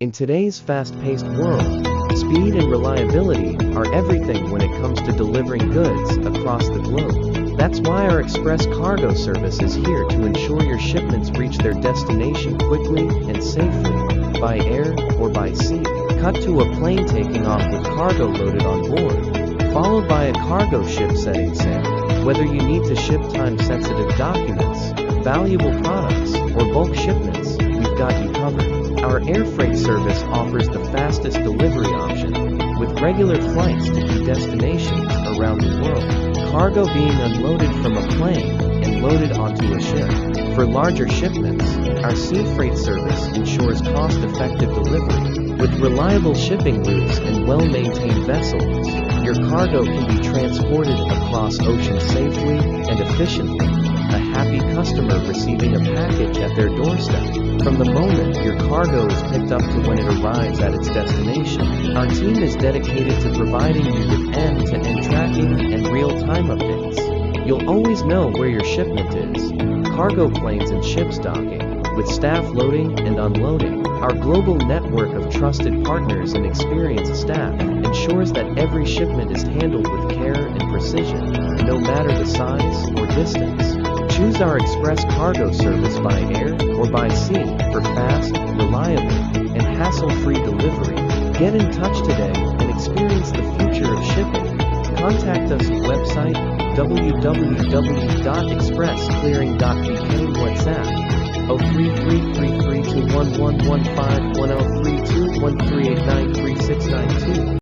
In today's fast-paced world, speed and reliability are everything when it comes to delivering goods across the globe. That's why our express cargo service is here to ensure your shipments reach their destination quickly and safely, by air or by sea. Cut to a plane taking off with cargo loaded on board, followed by a cargo ship setting sail. Whether you need to ship time-sensitive documents, valuable products, or bulk shipments, we've got you covered. Our air freight service offers the fastest delivery option, with regular flights to key destinations around the world. Cargo being unloaded from a plane and loaded onto a ship. For larger shipments, our sea freight service ensures cost-effective delivery. With reliable shipping routes and well-maintained vessels, your cargo can be transported across oceans safely and efficiently. A happy customer receiving a package at their doorstep. From the moment your cargo is picked up to when it arrives at its destination, our team is dedicated to providing you with end-to-end tracking and real-time updates. You'll always know where your shipment is. Cargo planes and ships docking, with staff loading and unloading. Our global network of trusted partners and experienced staff ensures that every shipment is handled with care and precision, no matter the size or distance. Choose our express cargo service by air or by sea for fast, reliable, and hassle-free delivery. Get in touch today and experience the future of shipping. Contact us at website www.expressclearing.bk, WhatsApp 0333321115 1032 1389 3692.